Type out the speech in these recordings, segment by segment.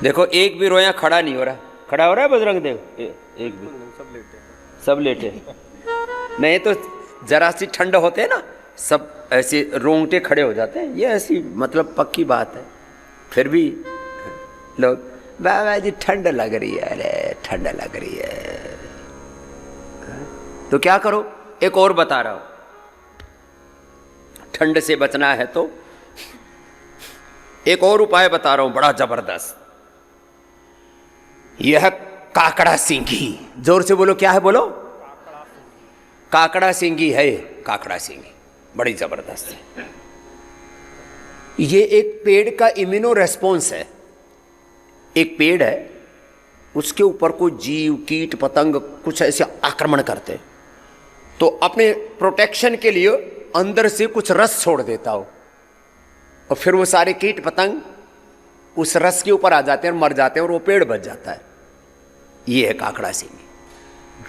देखो एक भी रोया खड़ा नहीं हो रहा। खड़ा हो रहा है बजरंग देव? एक भी? सब लेटे। नहीं तो जरा सी ठंड होते हैं ना, सब ऐसे रोंगटे खड़े हो जाते हैं। ये ऐसी मतलब पक्की बात है। फिर भी लोग बाबा जी ठंड लग रही है, अरे ठंड लग रही है। तो क्या करो, एक और बता रहा हूं। ठंड से बचना है तो एक और उपाय बता रहा हूं, बड़ा जबरदस्त। यह काकड़ा सिंगी, जोर से बोलो, क्या है बोलो? काकड़ा सिंगी है। काकड़ा सिंगी बड़ी जबरदस्त है। ये एक पेड़ का इम्यूनो रेस्पॉन्स है। एक पेड़ है, उसके ऊपर कोई जीव कीट पतंग कुछ ऐसे आक्रमण करते, तो अपने प्रोटेक्शन के लिए अंदर से कुछ रस छोड़ देता हो, और फिर वो सारे कीट पतंग उस रस के ऊपर आ जाते हैं और मर जाते हैं, और वो पेड़ बच जाता है। ये है काकड़ा सिंगी,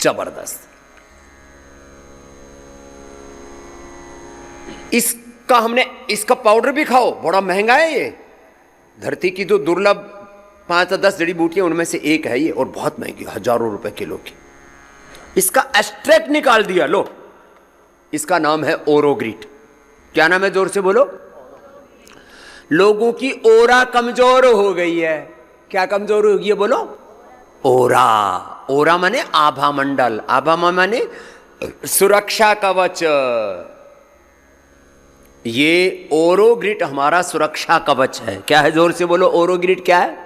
जबरदस्त। इसका पाउडर भी खाओ, बड़ा महंगा है ये। धरती की जो दुर्लभ 5-10 जड़ी बूटियां उनमें से एक है ये, और बहुत महंगी, हजारों रुपए किलो की। इसका एक्सट्रैक्ट निकाल दिया, लो। इसका नाम है ओरोग्रीट। क्या नाम है? जोर से बोलो। लोगों की ओरा कमजोर हो गई है। क्या कमजोर हो गई है बोलो? ओरा। ओरा माने आभा मंडल, आभा माने सुरक्षा कवच। ये ओरोग्रिट हमारा सुरक्षा कवच है। क्या है? जोर से बोलो। ओरोग्रिट क्या है?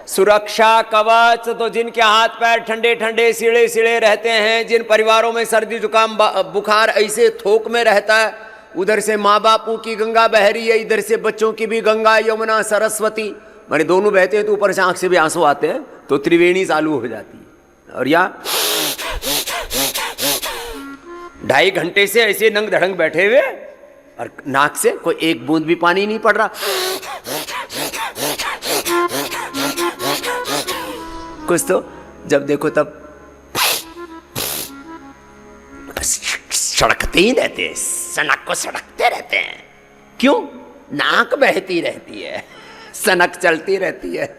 सुरक्षा कवच। तो जिनके हाथ पैर ठंडे ठंडे सीढ़े सीढ़े रहते हैं, जिन परिवारों में सर्दी जुकाम बुखार ऐसे थोक में रहता है, उधर से माँ बापों की गंगा बह रही है, इधर से बच्चों की भी गंगा यमुना सरस्वती, माने दोनों बहते हैं, तो ऊपर से आंख से भी आंसू आते हैं, तो त्रिवेणी चालू हो जाती है। और या 2.5 घंटे से ऐसे नंग धड़ंग बैठे हुए, और नाक से कोई एक बूंद भी पानी नहीं पड़ रहा। कुछ तो जब देखो तब सड़कते ही रहते हैं, सनक को सड़कते रहते हैं। क्यों? नाक बहती रहती है, सनक चलती रहती है।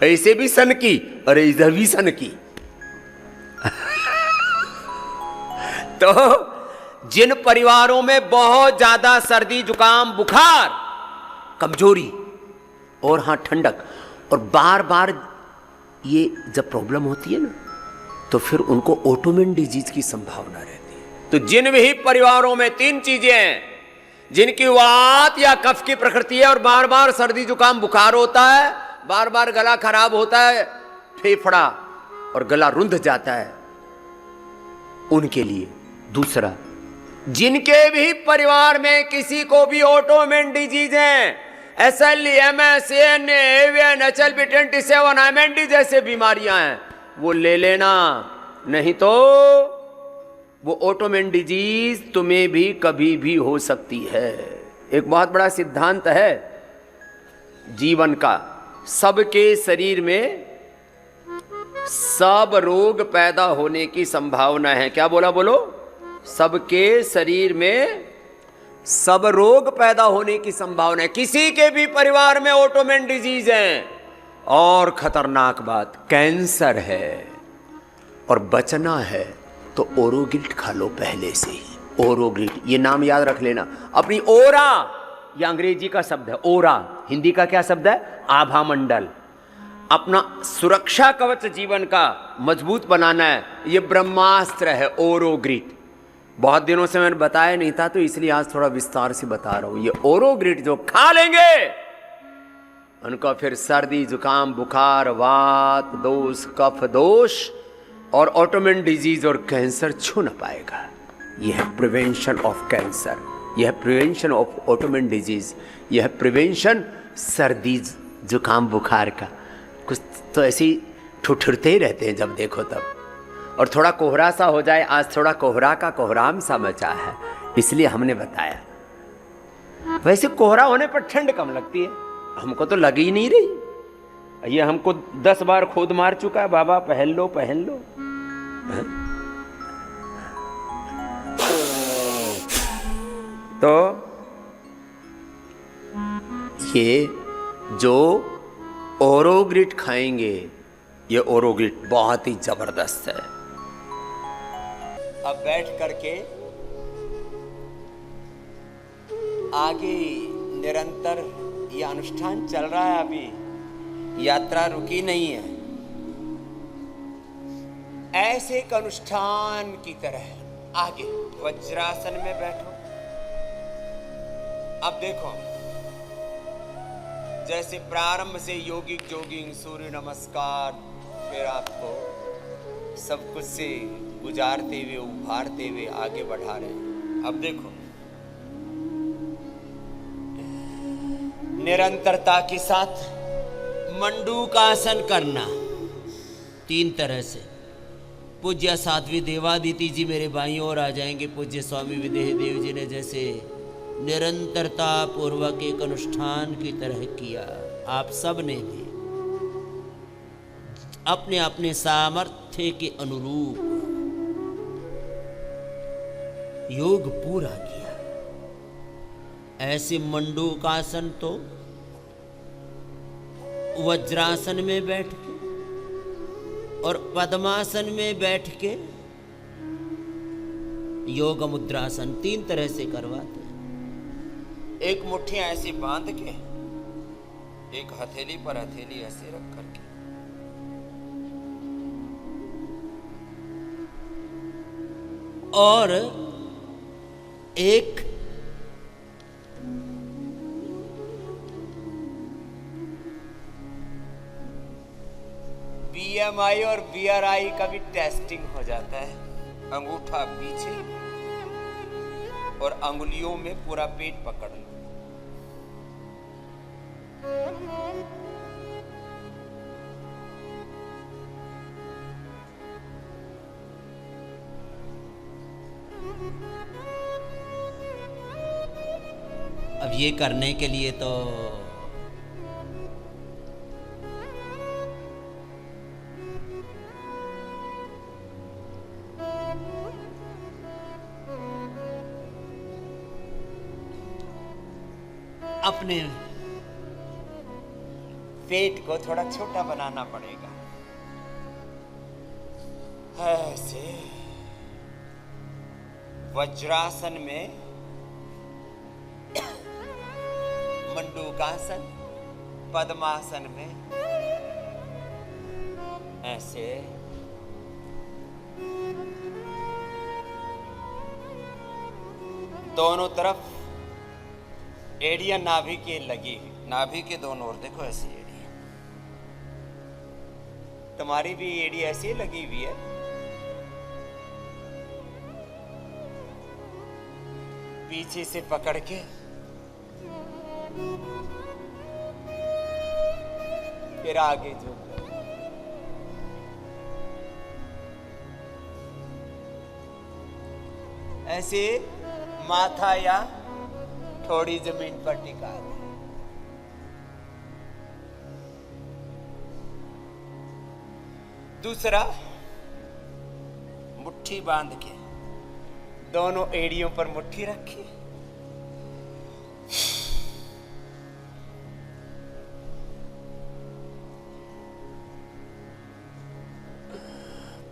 ऐसे भी सन की और इधर भी सन की। तो जिन परिवारों में बहुत ज्यादा सर्दी जुकाम बुखार कमजोरी और हाँ ठंडक, और बार बार ये जब प्रॉब्लम होती है ना, तो फिर उनको ऑटोइम्यून डिजीज की संभावना रहती है। तो जिन भी परिवारों में 3 चीजें हैं, जिनकी वात या कफ की प्रकृति है और बार बार सर्दी जुकाम बुखार होता है, बार बार गला खराब होता है, फेफड़ा और गला रुंध जाता है, उनके लिए। दूसरा, जिनके भी परिवार में किसी को भी ऑटोइम्यून डिजीज है, SLE, एवियन, HLB27, MND जैसे बीमारियां हैं, वो ले लेना, नहीं तो वो ऑटोइम्यून डिजीज तुम्हें भी कभी भी हो सकती है। एक बहुत बड़ा सिद्धांत है जीवन का, सबके शरीर में सब रोग पैदा होने की संभावना है। क्या बोला? बोलो। सबके शरीर में सब रोग पैदा होने की संभावना है। किसी के भी परिवार में ऑटोइम्यून डिजीज है, और खतरनाक बात कैंसर है, और बचना है तो ओरोग्रिट खा लो पहले से ही। ओरोग्रिट, ये नाम याद रख लेना। अपनी ओरा, ये अंग्रेजी का शब्द है, ओरा हिंदी का क्या शब्द है? आभा मंडल। अपना सुरक्षा कवच जीवन का मजबूत बनाना है, ये ब्रह्मास्त्र है ओरोग्रिट। बहुत दिनों से मैंने बताया नहीं था, तो इसलिए आज थोड़ा विस्तार से बता रहा हूं। ये ओरोग्रिट जो खा लेंगे, उनको फिर सर्दी जुकाम बुखार वात दोष कफ दोष और ऑटोइम्यून डिजीज और कैंसर छू न पाएगा। यह है प्रिवेंशन ऑफ कैंसर, यह है प्रिवेंशन ऑफ ऑटोइम्यून डिजीज, यह है प्रिवेंशन सर्दी जुकाम बुखार का। कुछ तो ऐसे ही ठुठुरते ही रहते हैं जब देखो तब। और थोड़ा कोहरा सा हो जाए, आज थोड़ा कोहरा का कोहराम सा मचा है, इसलिए हमने बताया। वैसे कोहरा होने पर ठंड कम लगती है, हमको तो लग ही नहीं रही। ये हमको 10 बार खोद मार चुका है, बाबा पहन लो पहन लो। तो ये जो ओरोग्रिट खाएंगे। ये ओरोग्रिट बहुत ही जबरदस्त है। अब बैठ करके आगे निरंतर ये अनुष्ठान चल रहा है, अभी यात्रा रुकी नहीं है। ऐसे एक अनुष्ठान की तरह आगे वज्रासन में बैठो। अब देखो, जैसे प्रारंभ से योगिक जोगिंग, सूर्य नमस्कार, फिर आपको सब कुछ से गुजारते हुए उभारते हुए आगे बढ़ा रहे हैं। अब देखो, निरंतरता के साथ मंडूकासन करना 3 तरह से। पूज्य साध्वी देवादिति जी मेरे बाईं ओर आ जाएंगे। पूज्य स्वामी विदेह देव जी ने जैसे निरंतरता पूर्वक एक अनुष्ठान की तरह किया, आप सब ने भी अपने अपने सामर्थ्य के अनुरूप योग पूरा किया। ऐसे मंडूकासन तो वज्रासन में बैठ के और पद्मासन में बैठ के योग मुद्रासन 3 तरह से करवाते हैं। एक मुट्ठी ऐसी बांध के, एक हथेली पर हथेली ऐसे रख करके, और एक BMI और BRI का भी टेस्टिंग हो जाता है। अंगूठा पीछे और अंगुलियों में पूरा पेट पकड़ लो। अब ये करने के लिए तो अपने पेट को थोड़ा छोटा बनाना पड़ेगा। ऐसे वज्रासन में, मंडूकासन, पद्मासन में ऐसे दोनों तरफ एड़ियां नाभि के लगी, नाभि के दोनों ओर देखो ऐसी एड़ी। तुम्हारी भी एड़ी ऐसी लगी हुई है। पीछे से पकड़ के फिर आगे झुक, ऐसे माथा या थोड़ी जमीन पर टिका दे। दूसरा, मुट्ठी बांध के दोनों एड़ियों पर मुट्ठी रखी,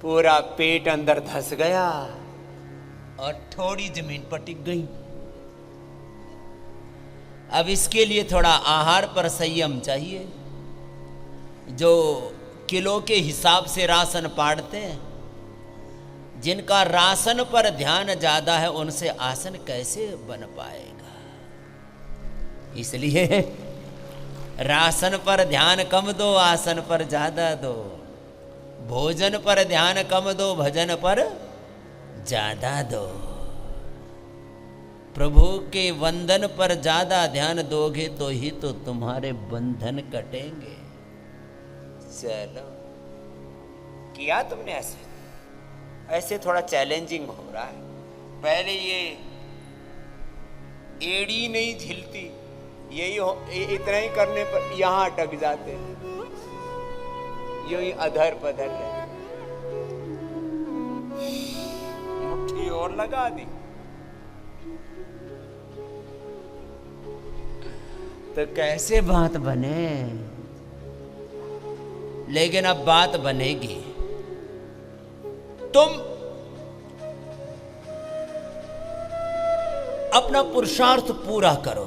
पूरा पेट अंदर धस गया और थोड़ी जमीन पर टिक गई। अब इसके लिए थोड़ा आहार पर संयम चाहिए। जो किलो के हिसाब से राशन पाड़ते हैं, जिनका राशन पर ध्यान ज्यादा है, उनसे आसन कैसे बन पाएगा। इसलिए राशन पर ध्यान कम दो, आसन पर ज्यादा दो। भोजन पर ध्यान कम दो, भजन पर ज्यादा दो। प्रभु के वंदन पर ज्यादा ध्यान दोगे तो ही तो तुम्हारे बंधन कटेंगे। चलो, किया तुमने ऐसे थोड़ा चैलेंजिंग हो रहा है। पहले ये एड़ी नहीं झिलती, यही इतना ही करने पर यहां अटक जाते हैं, यही अधर पधर है। मुट्ठी और लगा दी तो कैसे बात बने। लेकिन अब बात बनेगी, तुम अपना पुरुषार्थ पूरा करो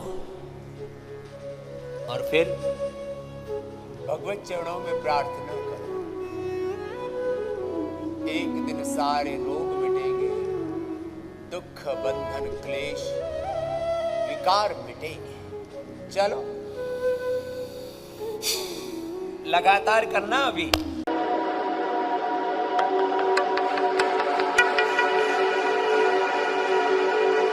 और फिर भगवत चरणों में प्रार्थना करो। एक दिन सारे रोग मिटेंगे, दुख बंधन क्लेश विकार मिटेंगे। चलो लगातार करना अभी।